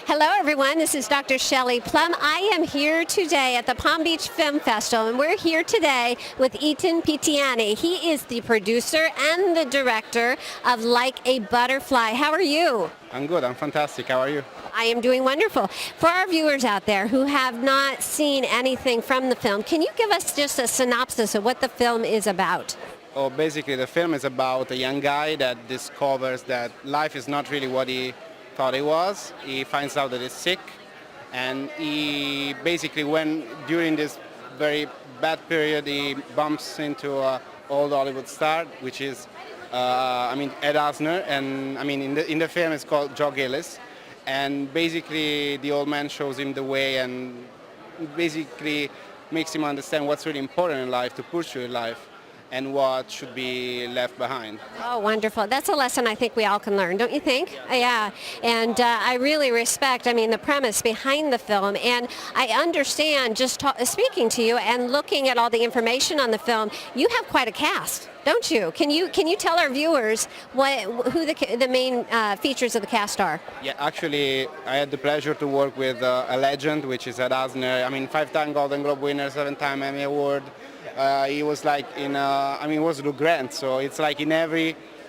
Hello, everyone. This is Dr. Shelley Plum. I am here today at the Palm Beach Film Festival, and we're here today with Eitan Pitigliani. He is the producer and the director of Like a Butterfly. How are you? I'm good. I'm fantastic. How are you? I am doing wonderful. For our viewers out there who have not seen anything from the film, can you give us just a synopsis of what the film is about? Oh, basically, the film is about a young guy that discovers that life is not really what he thought it was. He finds out that he's sick, and he basically, during this very bad period, he bumps into an old Hollywood star, which is, Ed Asner, and in the film it's called Joe Gillis, and basically the old man shows him the way and basically makes him understand what's really important in life to pursue in life and what should be left behind. Oh, wonderful. That's a lesson I think we all can learn, don't you think? Yeah. And I really respect, the premise behind the film. And I understand, just speaking to you and looking at all the information on the film, you have quite a cast, don't you? Can you tell our viewers who the main features of the cast are? Yeah, actually, I had the pleasure to work with a legend, which is Ed Asner. 5-time Golden Globe winner, 7-time Emmy Award. He was like he was Lou Grant, so it's like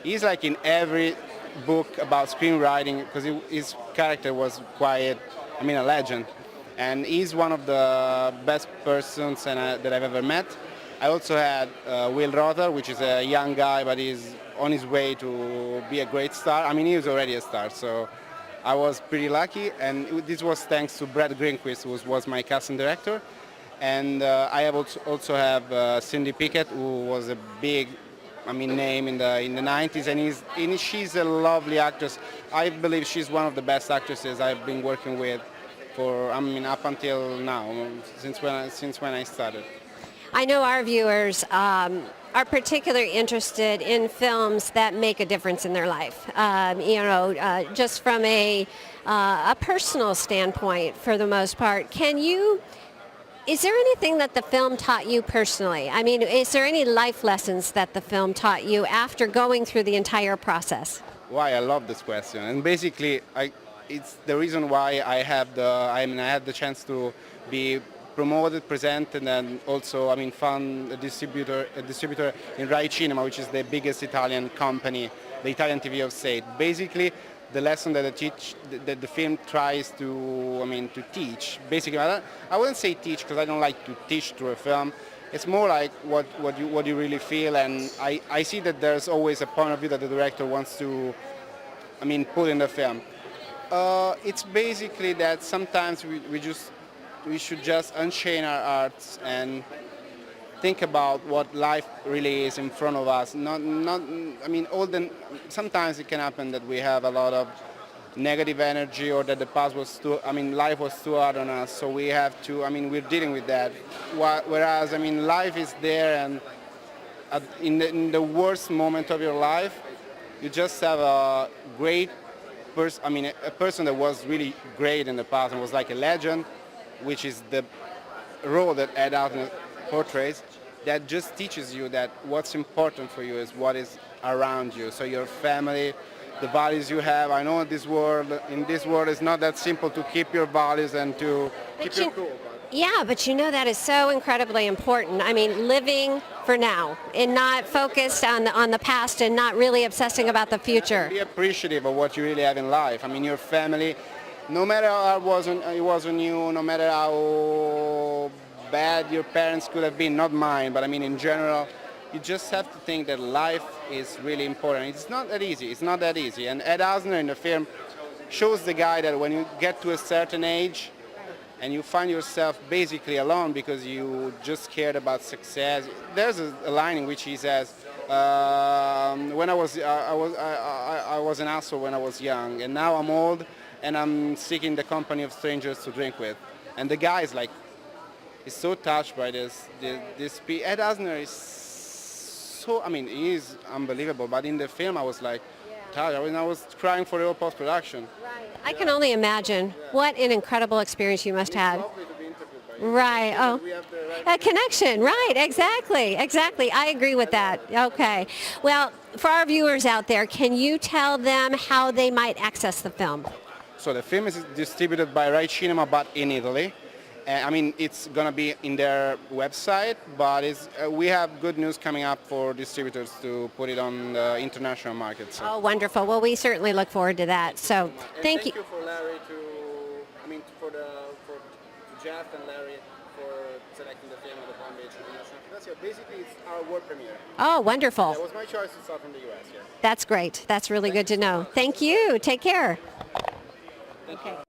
he's like in every book about screenwriting, because his character was quite, a legend. And he's one of the best persons that I've ever met. I also had Will Rother, which is a young guy, but he's on his way to be a great star. He was already a star, so I was pretty lucky. And this was thanks to Brad Greenquist, who was my casting director. And I have also have Cindy Pickett, who was a big, name in the 90s, and she's a lovely actress. I believe she's one of the best actresses I've been working with for, up until now, since when I started. I know our viewers are particularly interested in films that make a difference in their life. Just from a personal standpoint, for the most part. Is there anything that the film taught you personally? Is there any life lessons that the film taught you after going through the entire process? Why I love this question, and basically, it's the reason why I had the chance to be promoted, presented, and also found a distributor in Rai Cinema, which is the biggest Italian company, the Italian TV of state. Basically, the lesson that the film tries to teach. Basically, I wouldn't say teach, because I don't like to teach through a film. It's more like what you really feel, and I see that there's always a point of view that the director wants to put in the film. It's basically that sometimes we should just unchain our hearts and think about what life really is in front of us. Sometimes it can happen that we have a lot of negative energy, or that the past was life was too hard on us, so we have to, we're dealing with that. Whereas, life is there, and in the worst moment of your life, you just have a great person, a person that was really great in the past and was like a legend, which is the role that Ed Asner portrays, that just teaches you that what's important for you is what is around you. So your family, the values you have. I know in this world it's not that simple to keep your values and to keep your cool. Yeah, but that is so incredibly important. Living for now and not focused on the past and not really obsessing about the future. Be appreciative of what you really have in life. Your family, no matter how it was on you, no matter how bad your parents could have been, not mine, but in general, you just have to think that life is really important. It's not that easy. And Ed Asner in the film shows the guy that when you get to a certain age and you find yourself basically alone because you just cared about success. There's a line in which he says, I was an asshole when I was young, and now I'm old and I'm seeking the company of strangers to drink with. And the guy is is so touched by this. Ed Asner is so, he is unbelievable. But in the film, I was touched. I was crying for the whole post-production. Right. I can only imagine what an incredible experience you must have. Right. Oh, a connection. Right. Exactly. I agree with that. Okay. Well, for our viewers out there, can you tell them how they might access the film? so the film is distributed by Rai Cinema, but in Italy. I mean, it's going to be in their website, but we have good news coming up for distributors to put it on the international market. So. Oh, wonderful. Well, we certainly look forward to that. So thank you. Thank you for Larry for Jeff and Larry for selecting the film at the Palm Beach International Festival. Basically, it's our world premiere. Oh, wonderful. It was my choice to start from the U.S. here. That's great. That's really good to know. Thank you. Take care. Okay.